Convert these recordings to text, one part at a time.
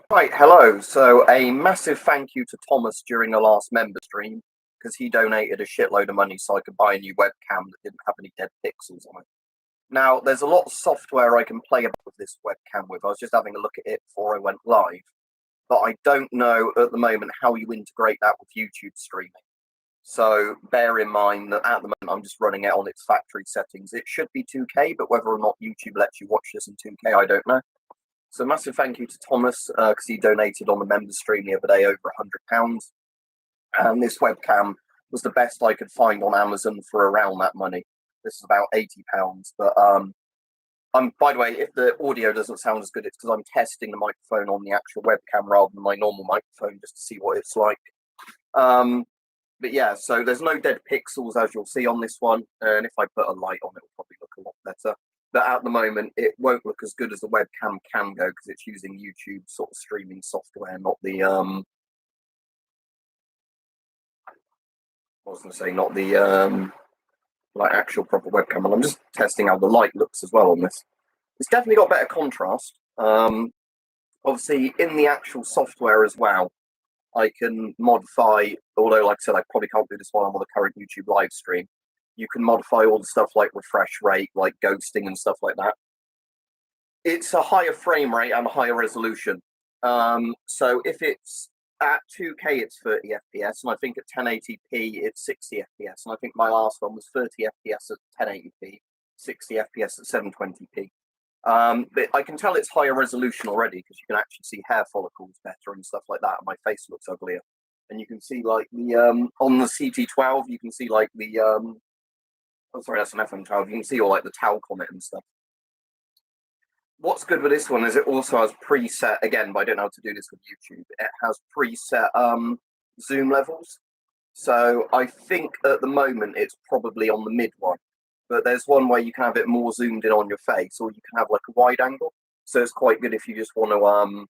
Right, hello. So a massive thank you to Thomas during the last member stream because he donated a shitload of money so I could buy a new webcam that didn't have any dead pixels on it. Now, there's a lot of software I can play about with this webcam with. I was just having a look at it before I went live, but I don't know at the moment how you integrate that with YouTube streaming. So bear in mind that at the moment I'm just running it on its factory settings. It should be 2K, but whether or not YouTube lets you watch this in 2K, I don't know. So massive thank you to Thomas because he donated on the member stream the other day over £100. And this webcam was the best I could find on Amazon for around that money. This is about £80. But by the way, if the audio doesn't sound as good, it's because I'm testing the microphone on the actual webcam rather than my normal microphone just to see what it's like. But yeah, so there's no dead pixels as you'll see on this one. And if I put a light on, it'll probably look a lot better. But at the moment, it won't look as good as the webcam can go because it's using YouTube sort of streaming software, not the I was going to say not the like actual proper webcam. And I'm just testing how the light looks as well on this. It's definitely got better contrast. Obviously, in the actual software as well, I can modify. Although, like I said, I probably can't do this while I'm on the current YouTube live stream. You can modify all the stuff like refresh rate, like ghosting and stuff like that. It's a higher frame rate and a higher resolution. So if it's at 2K, it's 30 FPS, and I think at 1080p, it's 60 FPS. And I think my last one was 30 FPS at 1080p, 60 FPS at 720p. But I can tell it's higher resolution already because you can actually see hair follicles better and stuff like that. My face looks uglier. And you can see like the, on the CT12, you can see like the, oh, sorry, that's an FM12. You can see all like the talc on it and stuff. What's good with this one is it also has preset, again, but I don't know how to do this with YouTube. It has preset zoom levels. So I think at the moment it's probably on the mid one, but there's one where you can have it more zoomed in on your face, or you can have like a wide angle. So it's quite good if you just want to,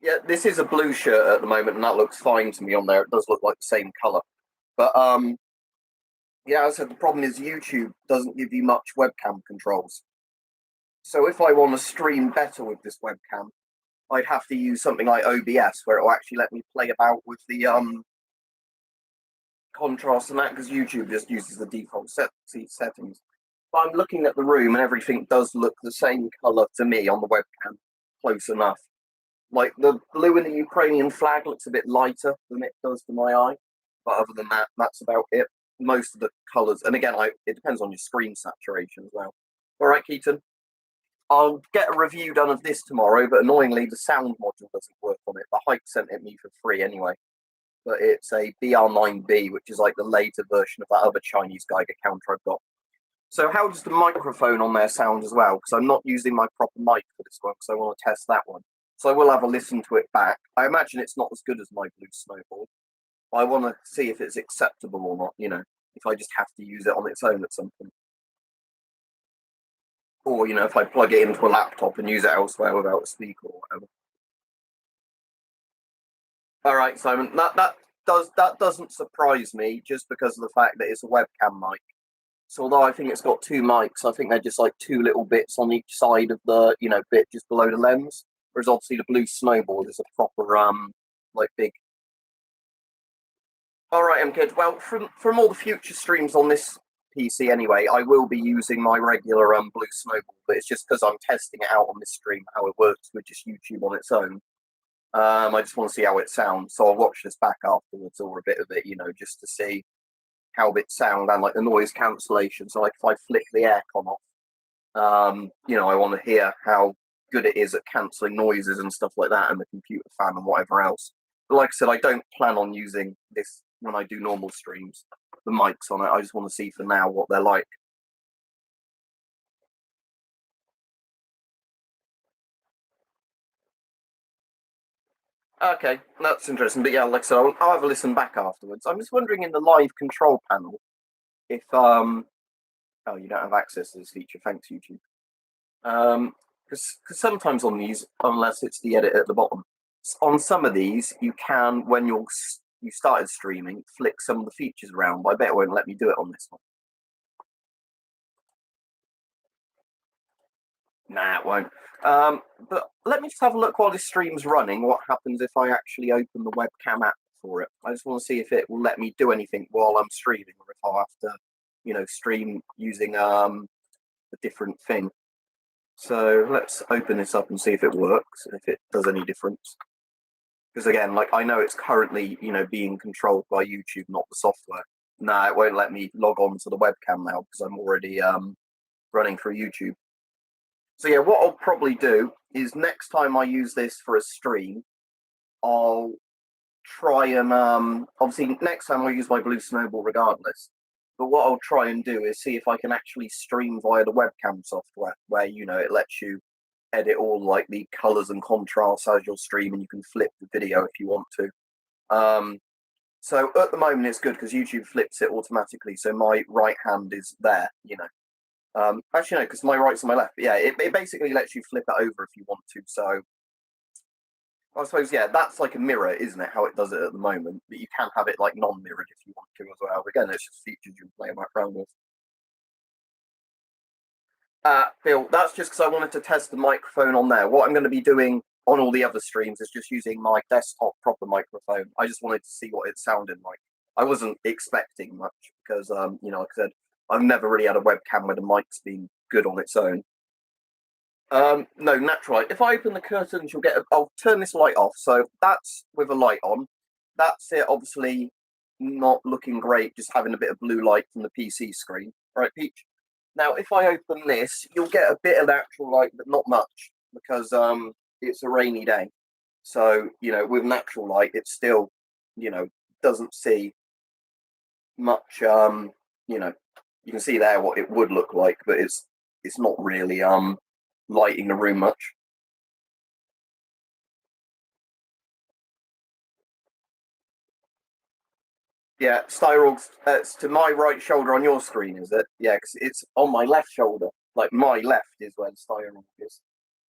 yeah, this is a blue shirt at the moment, and that looks fine to me on there. It does look like the same color. But yeah, as I said, the problem is YouTube doesn't give you much webcam controls. So if I want to stream better with this webcam, I'd have to use something like OBS, where it will actually let me play about with the contrast and that, because YouTube just uses the default settings. But I'm looking at the room, and everything does look the same color to me on the webcam, close enough. Like the blue in the Ukrainian flag looks a bit lighter than it does to my eye, but other than that, that's about it. Most of the colors, and again, it depends on your screen saturation as well. All right, Keaton, I'll get a review done of this tomorrow, but annoyingly the sound module doesn't work on it. The Hype sent it me for free anyway, but it's a BR9B, which is like the later version of that other Chinese Geiger counter I've got. So how does the microphone on there sound as well? Because I'm not using my proper mic for this one, because I want to test that one. So I will have a listen to it back. I imagine it's not as good as my Blue Snowball. I want to see if it's acceptable or not, you know, if I just have to use it on its own at some point. Or, you know, if I plug it into a laptop and use it elsewhere without a speaker or whatever. All right, Simon, that doesn't surprise me just because of the fact that it's a webcam mic. So although I think it's got two mics, I think they're just like two little bits on each side of the, you know, bit just below the lens. Whereas obviously the Blue Snowball is a proper, like big. All right, MKid. Well, from all the future streams on this PC anyway, I will be using my regular Blue Snowball, but it's just because I'm testing it out on this stream how it works with just YouTube on its own. I just want to see how it sounds, so I'll watch this back afterwards or a bit of it, you know, just to see how it sounds and like the noise cancellation. So like if I flick the aircon off, you know, I want to hear how good it is at cancelling noises and stuff like that, and the computer fan and whatever else. But like I said, I don't plan on using this when I do normal streams, the mics on it. I just want to see for now what they're like. Okay, that's interesting. But yeah, like I said, I'll have a listen back afterwards. I'm just wondering in the live control panel if oh, you don't have access to this feature. Thanks, YouTube. Because sometimes on these, unless it's the edit at the bottom, on some of these you can, when you started streaming, flick some of the features around. But I bet it won't let me do it on this one. Nah, it won't. But let me just have a look while this stream's running. What happens if I actually open the webcam app for it? I just want to see if it will let me do anything while I'm streaming, or if I'll have to, stream using a different thing. So let's open this up and see if it works, if it does any difference. Because again, like I know it's currently, being controlled by YouTube, not the software. Nah, it won't let me log on to the webcam now because I'm already running through YouTube. So yeah, what I'll probably do is next time I use this for a stream, I'll try and obviously next time I'll use my Blue Snowball regardless. But what I'll try and do is see if I can actually stream via the webcam software, where it lets you edit all like the colors and contrasts as you're streaming. You can flip the video if you want to. So at the moment it's good because YouTube flips it automatically. So my right hand is there, actually no, because my right's on my left. But yeah, it basically lets you flip it over if you want to. So I suppose, yeah, that's like a mirror, isn't it? How it does it at the moment. But you can have it like non-mirrored if you want to as well. Again, it's just features you can play around with. Phil, that's just because I wanted to test the microphone on there. What I'm going to be doing on all the other streams is just using my desktop proper microphone. I just wanted to see what it sounded like. I wasn't expecting much because, like I said, I've never really had a webcam where the mic's been good on its own. No, natural light. If I open the curtains, you'll get. I'll turn this light off. So that's with a light on. That's it. Obviously, not looking great. Just having a bit of blue light from the PC screen. Right, Peach. Now, if I open this, you'll get a bit of natural light, but not much because it's a rainy day. So with natural light, it still doesn't see much. You can see there what it would look like, but it's not really lighting the room much. Yeah, Styrol's it's to my right shoulder on your screen, is it? Yeah, because it's on my left shoulder. Like my left is where the Styrol is,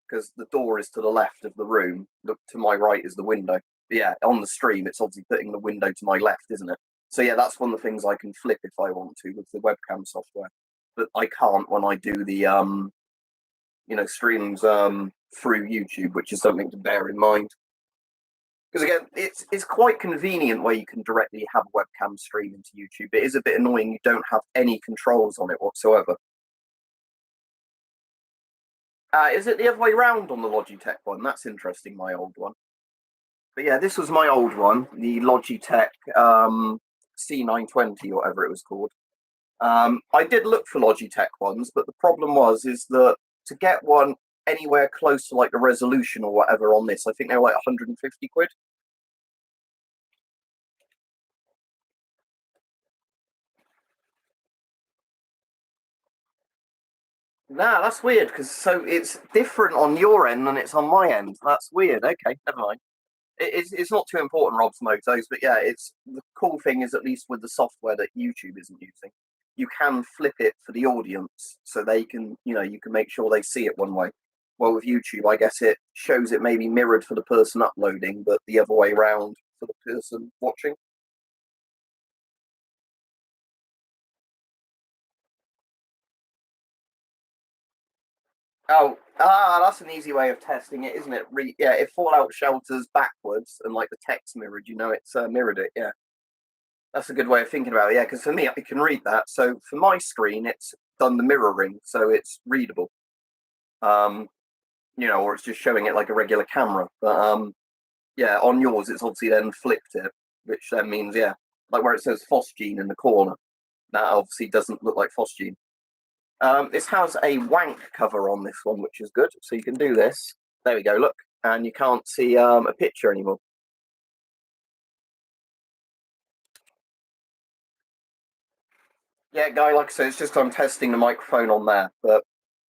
because the door is to the left of the room. Look, to my right is the window. But yeah, on the stream, it's obviously putting the window to my left, isn't it? So yeah, that's one of the things I can flip if I want to with the webcam software, but I can't when I do the streams through YouTube, which is something to bear in mind. Because again, it's quite convenient where you can directly have a webcam stream into YouTube. It is a bit annoying you don't have any controls on it whatsoever. Is it the other way around on the Logitech one? That's interesting, my old one. But yeah, this was my old one, the Logitech C920 or whatever it was called. I did look for Logitech ones, but the problem is that to get one anywhere close to like the resolution or whatever on this, I think they were like 150 quid. Nah, that's weird because so it's different on your end than it's on my end. That's weird. Okay, never mind. It's not too important, Rob's Motos, but yeah, it's the cool thing is at least with the software that YouTube isn't using, you can flip it for the audience so they can, you can make sure they see it one way. Well, with YouTube, I guess it shows it maybe mirrored for the person uploading, but the other way around for the person watching. Oh, that's an easy way of testing it, isn't it? Yeah, if Fallout Shelter's backwards and like the text mirrored, it's mirrored it. Yeah, that's a good way of thinking about it. Yeah, because for me, I can read that. So for my screen, it's done the mirroring, so it's readable. Or it's just showing it like a regular camera. But yeah, on yours, it's obviously then flipped it, which then means like where it says Phosgene in the corner, that obviously doesn't look like Phosgene. This has a wank cover on this one, which is good. So you can do this. There we go, look. And you can't see a picture anymore. Yeah, guy, like I said, it's just I'm testing the microphone on there, but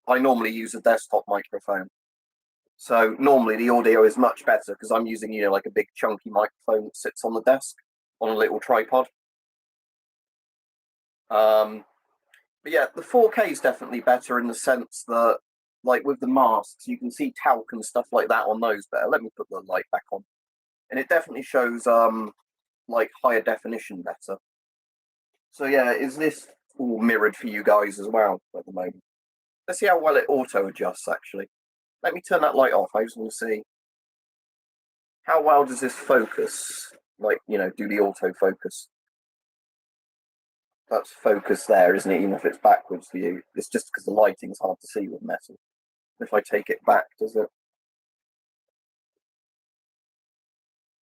I normally use a desktop microphone. So normally the audio is much better because I'm using, like a big chunky microphone that sits on the desk on a little tripod. But yeah, the 4K is definitely better in the sense that, like with the masks, you can see talc and stuff like that on those better. Let me put the light back on, and it definitely shows like higher definition better. So yeah, is this all mirrored for you guys as well at the moment? Let's see how well it auto adjusts. Actually, let me turn that light off. I just want to see how well does this focus. Like, you know, do the auto focus. That's focus there, isn't it? Even if it's backwards view, it's just because the lighting's hard to see with metal. If I take it back, does it?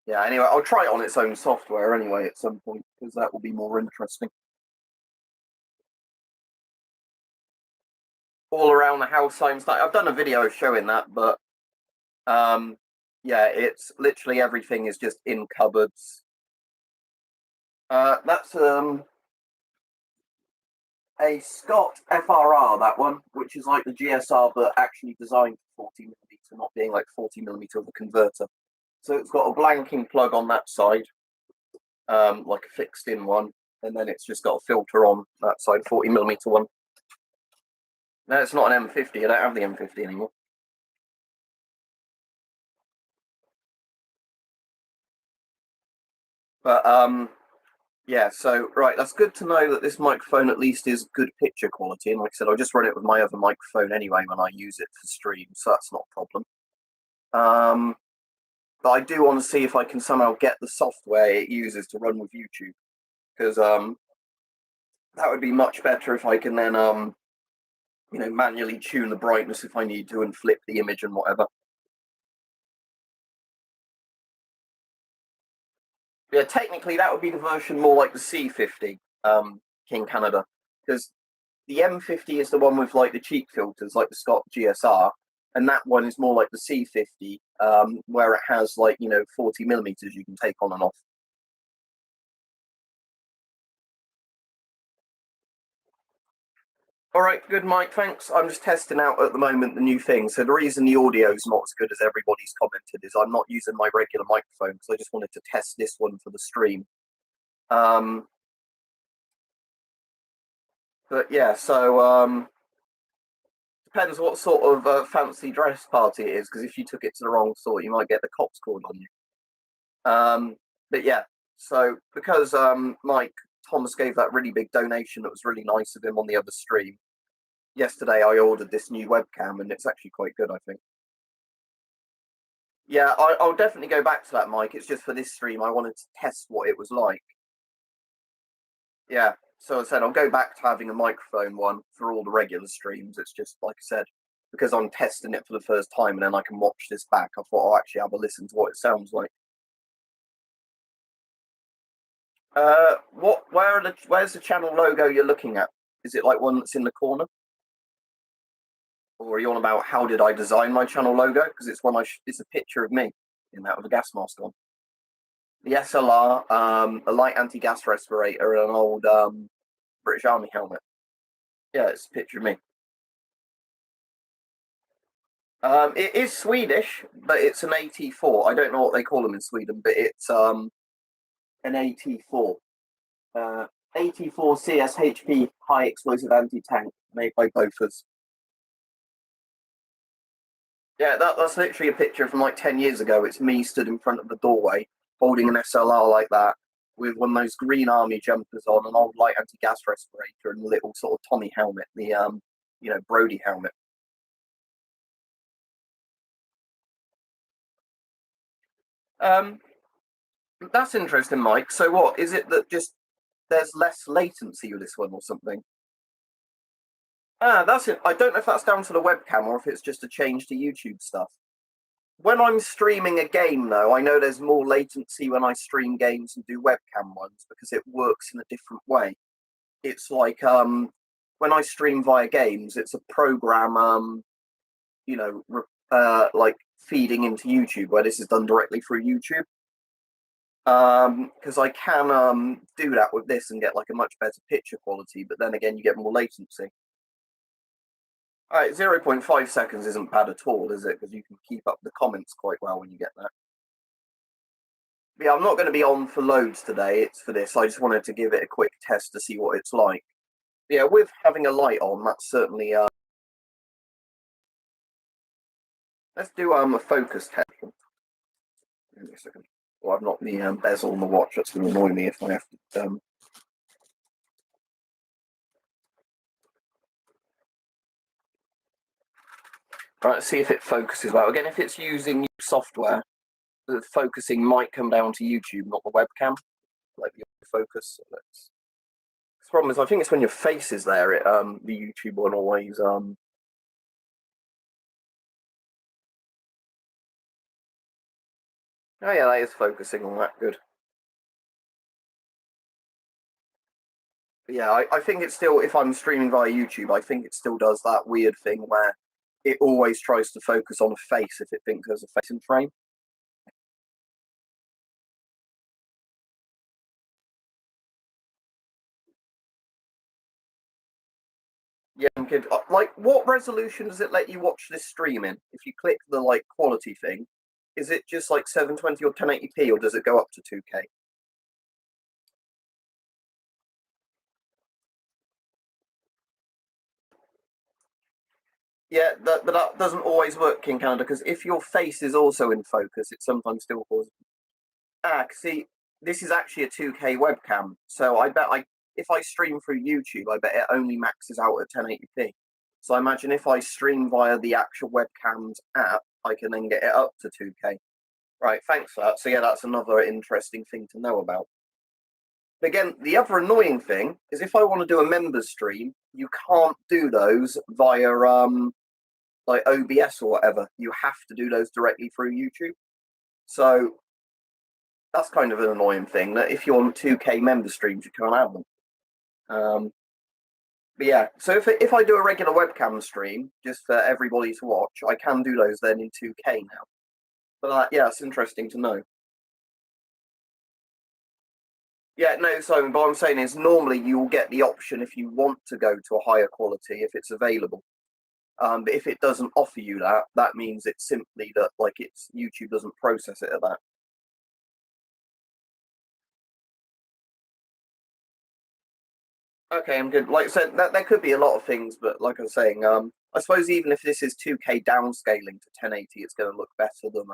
Yeah, anyway, I'll try it on its own software anyway at some point, because that will be more interesting. All around the house, I've done a video showing that, but yeah, it's literally everything is just in cupboards. That's a Scott FRR, that one, which is like the GSR, but actually designed for 40mm, not being like 40mm of a converter. So it's got a blanking plug on that side, like a fixed in one, and then it's just got a filter on that side, 40mm one. No, it's not an M50. I don't have the M50 anymore. But yeah, so right, that's good to know that this microphone at least is good picture quality. And like I said, I'll just run it with my other microphone anyway when I use it for stream, so that's not a problem. But I do want to see if I can somehow get the software it uses to run with YouTube, because that would be much better if I can then you know, manually tune the brightness if I need to and flip the image and whatever. Yeah, technically that would be the version more like the C50 King Canada, because the M50 is the one with like the cheek filters, like the Scott GSR, and that one is more like the C50, where it has like, you know, 40mm you can take on and off. All right, good, Mike. Thanks. I'm just testing out at the moment the new thing. So the reason the audio is not as good as everybody's commented is I'm not using my regular microphone, because I just wanted to test this one for the stream. But yeah, so depends what sort of fancy dress party it is, because if you took it to the wrong sort, you might get the cops called on you. But yeah, so because Mike Thomas gave that really big donation that was really nice of him on the other stream, yesterday I ordered this new webcam, and it's actually quite good, I think. Yeah, I'll definitely go back to that, Mike. It's just for this stream, I wanted to test what it was like. Yeah, so I said I'll go back to having a microphone one for all the regular streams. It's just, like I said, because I'm testing it for the first time and then I can watch this back, I thought I'll actually have a listen to what it sounds like. Where's the channel logo you're looking at? Is it like one that's in the corner? Or are you on about how did I design my channel logo? Because it's it's a picture of me in that with a gas mask on. The SLR, a light anti-gas respirator, and an old British Army helmet. Yeah, it's a picture of me. It is Swedish, but it's an AT4. I don't know what they call them in Sweden, but it's an AT4. AT4 CSHP high explosive anti-tank made by Bofors. Yeah, that's literally a picture from like 10 years ago. It's me stood in front of the doorway holding an SLR like that with one of those green army jumpers on, an old light anti-gas respirator, and a little sort of Tommy helmet, the you know, Brody helmet. That's interesting, Mike. So what is it that just there's less latency with this one or something? Ah, that's it. I don't know if that's down to the webcam or if it's just a change to YouTube stuff. When I'm streaming a game, though, I know there's more latency when I stream games and do webcam ones because it works in a different way. It's like when I stream via games, it's a program, you know, like feeding into YouTube, where this is done directly through YouTube. Because I can do that with this and get like a much better picture quality, but then again, you get more latency. All right, 0.5 seconds isn't bad at all, is it? Because you can keep up the comments quite well when you get that. But yeah, I'm not going to be on for loads today. It's for this. I just wanted to give it a quick test to see what it's like. But yeah, with having a light on, that's certainly. Let's do a focus test. Give me a second. Well, I've not the bezel on the watch. That's going to annoy me if I have to. Right, let's see if it focuses well. Again, if it's using software, the focusing might come down to YouTube, not the webcam. Like the focus. So the problem is, I think it's when your face is there. The YouTube one always Oh yeah, that is focusing on that. Good. But yeah, I think it still. If I'm streaming via YouTube, I think it still does that weird thing where it always tries to focus on a face if it thinks there's a face in frame. Yeah, I'm good. Like, what resolution does it let you watch this stream in? If you click the like quality thing, is it just like 720 or 1080p, or does it go up to 2K? Yeah, but that doesn't always work in Canada because if your face is also in focus, it sometimes still causes. See, this is actually a 2K webcam, so I bet if I stream through YouTube, I bet it only maxes out at 1080p. So I imagine if I stream via the actual webcam's app, I can then get it up to 2K. Right, thanks for that. So yeah, that's another interesting thing to know about. But again, the other annoying thing is if I want to do a members stream, you can't do those via like OBS or whatever. You have to do those directly through YouTube. So that's kind of an annoying thing that if you're on 2K member streams, you can't have them. But yeah, so if I do a regular webcam stream just for everybody to watch, I can do those then in 2K now. But yeah, it's interesting to know. Yeah, no, so what I'm saying is normally you will get the option if you want to go to a higher quality if it's available. But if it doesn't offer you that, that means it's simply that like it's YouTube doesn't process it at that. Okay, I'm good. Like I said, there could be a lot of things, but like I was saying, I suppose even if this is 2K downscaling to 1080, it's going to look better than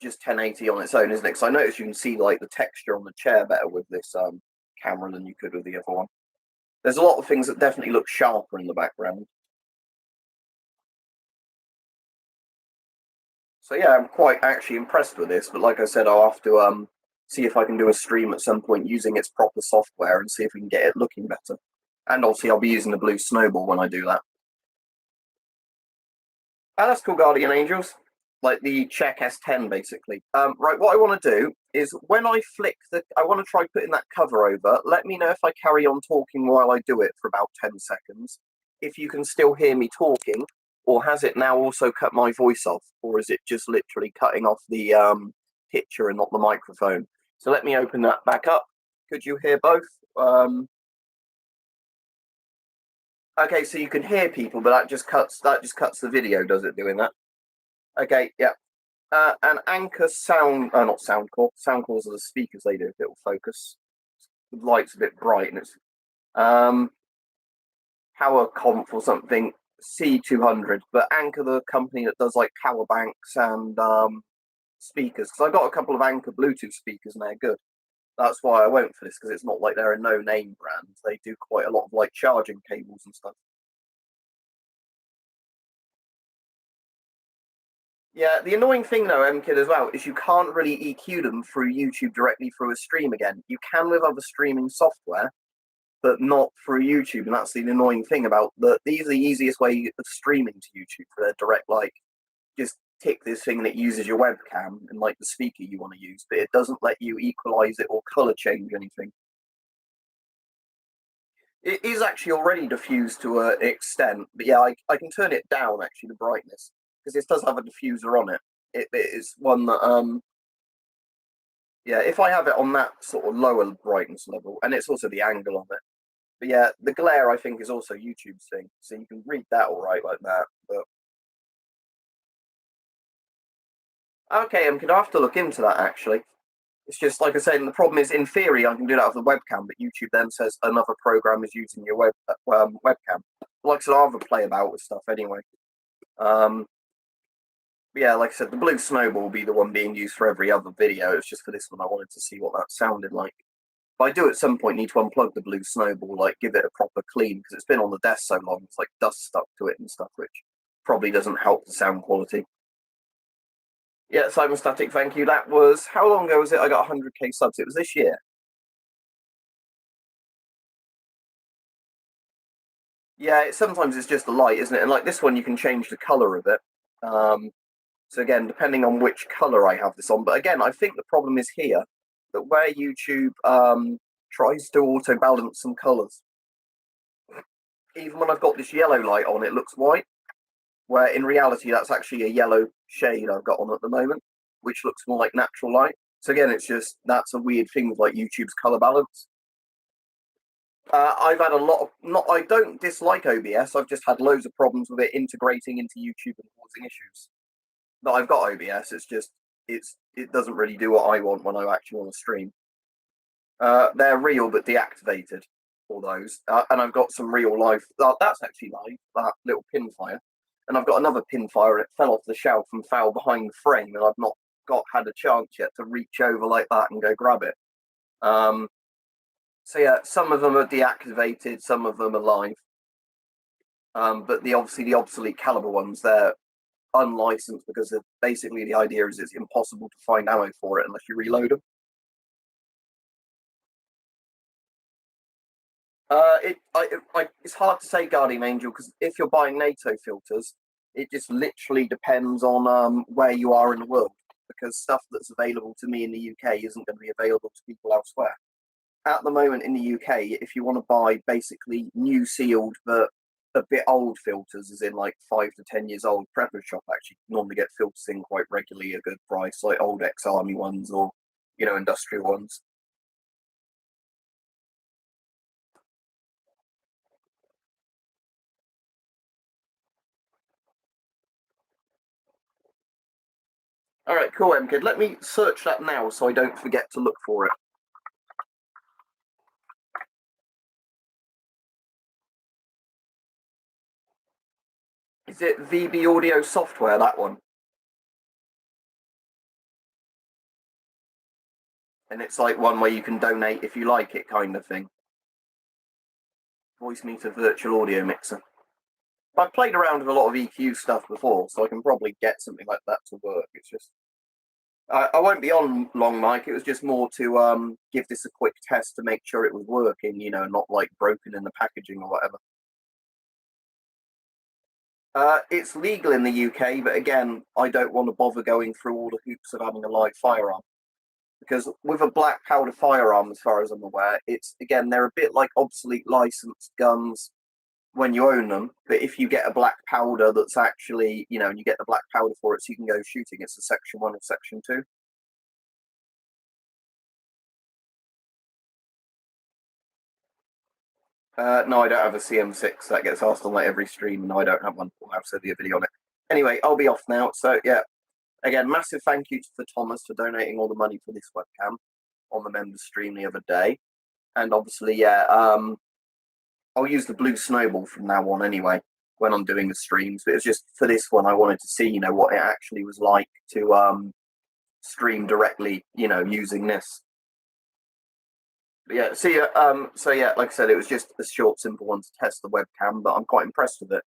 just 1080 on its own, isn't it? Because I noticed you can see like the texture on the chair better with this camera than you could with the other one. There's a lot of things that definitely look sharper in the background. So yeah, I'm quite actually impressed with this. But like I said, I'll have to see if I can do a stream at some point using its proper software and see if we can get it looking better. And obviously, I'll be using the blue snowball when I do that. Oh, that's cool, Guardian Angels. Like the Czech S10, basically. Right, what I want to do is when I flick I want to try putting that cover over. Let me know if I carry on talking while I do it for about 10 seconds. If you can still hear me talking, or has it now also cut my voice off, or is it just literally cutting off the picture and not the microphone? So let me open that back up. Could you hear both? Okay, so you can hear people, but that just cuts the video, does it? Doing that? Okay, yeah. And Anchor Sound, not Soundcore. Soundcores are the speakers they do if it will focus. The light's a bit bright and it's Power Conf or something, C200. But Anchor, the company that does like power banks and speakers, because I got a couple of Anchor Bluetooth speakers and they're good. That's why I went for this because it's not like they're a no-name brand. They do quite a lot of like charging cables and stuff. Yeah, the annoying thing though, MKid, as well, is you can't really EQ them through YouTube directly through a stream again. You can with other streaming software, but not through YouTube. And that's the annoying thing about these are the easiest way of streaming to YouTube for their direct, like, just tick this thing that uses your webcam and like the speaker you want to use, but it doesn't let you equalize it or color change anything. It is actually already diffused to an extent, but yeah, I can turn it down actually, the brightness, because this does have a diffuser on it. It is one that yeah, if I have it on that sort of lower brightness level, and it's also the angle of it. But yeah, the glare I think is also YouTube's thing, so you can read that all right like that. But okay, I'm gonna have to look into that actually. It's just like I said, the problem is in theory I can do that with a webcam, but YouTube then says another program is using your webcam. Like I said, I'll have a play about with stuff anyway. Um, yeah, like I said, the blue snowball will be the one being used for every other video. It's just for this one I wanted to see what that sounded like. But I do at some point need to unplug the blue snowball, like give it a proper clean because it's been on the desk so long. It's like dust stuck to it and stuff, which probably doesn't help the sound quality. Yeah, Simon Static, thank you. That was, how long ago was it? I got 100k subs. It was this year. Yeah, sometimes it's just the light, isn't it? And like this one, you can change the color of it. So again, depending on which color I have this on. But again, I think the problem is here that where YouTube tries to auto balance some colors, even when I've got this yellow light on, it looks white. Where in reality, that's actually a yellow shade I've got on at the moment, which looks more like natural light. So again, it's just, that's a weird thing with like YouTube's color balance. I've had a lot of, I don't dislike OBS, I've just had loads of problems with it integrating into YouTube and causing issues. But I've got OBS, it's just, it doesn't really do what I want when I actually want to stream. They're real but deactivated, all those. And I've got some real live, that's actually live, that little pin fire. And I've got another pin fire and it fell off the shelf and fell behind the frame, and I've not had a chance yet to reach over like that and go grab it. So yeah, some of them are deactivated, some of them are live. But obviously the obsolete caliber ones, they're unlicensed because basically the idea is it's impossible to find ammo for it unless you reload them. It's hard to say, Guardian Angel, because if you're buying NATO filters, it just literally depends on where you are in the world, because stuff that's available to me in the UK isn't going to be available to people elsewhere. At the moment in the UK, if you want to buy basically new sealed but a bit old filters, as in like 5 to 10 years old, Prepper Shop actually normally get filters in quite regularly at a good price, like old ex-army ones or, you know, industrial ones. All right, cool, MKid. Let me search that now so I don't forget to look for it. Is it VB Audio Software, that one? And it's like one where you can donate if you like it, kind of thing. Voice meter virtual audio mixer. I've played around with a lot of EQ stuff before, so I can probably get something like that to work. It's just, I won't be on long, Mike. It was just more to give this a quick test to make sure it was working, you know, not like broken in the packaging or whatever. It's legal in the UK, but again, I don't want to bother going through all the hoops of having a live firearm. Because with a black powder firearm, as far as I'm aware, it's, again, they're a bit like obsolete licensed guns when you own them, but if you get a black powder that's actually, you know, and you get the black powder for it so you can go shooting, it's a section 1 or section 2. No, I don't have a CM6. That gets asked on like every stream. No, I don't have one. I'll send you a video on it. Anyway, I'll be off now. So yeah, again, massive thank you for Thomas for donating all the money for this webcam on the members stream the other day. And obviously, yeah, I'll use the blue snowball from now on anyway when I'm doing the streams. But it's just for this one, I wanted to see, you know, what it actually was like to stream directly, you know, using this. But yeah, see, so yeah, like I said, it was just a short, simple one to test the webcam, but I'm quite impressed with it.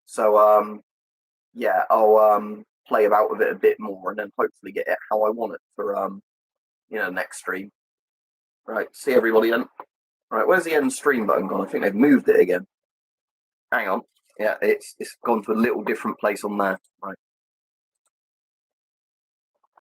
So yeah, I'll play about with it a bit more and then hopefully get it how I want it for you know, next stream. Right, see everybody then. Right, where's the end stream button gone? I think they've moved it again. Hang on. Yeah, it's gone to a little different place on there. Right.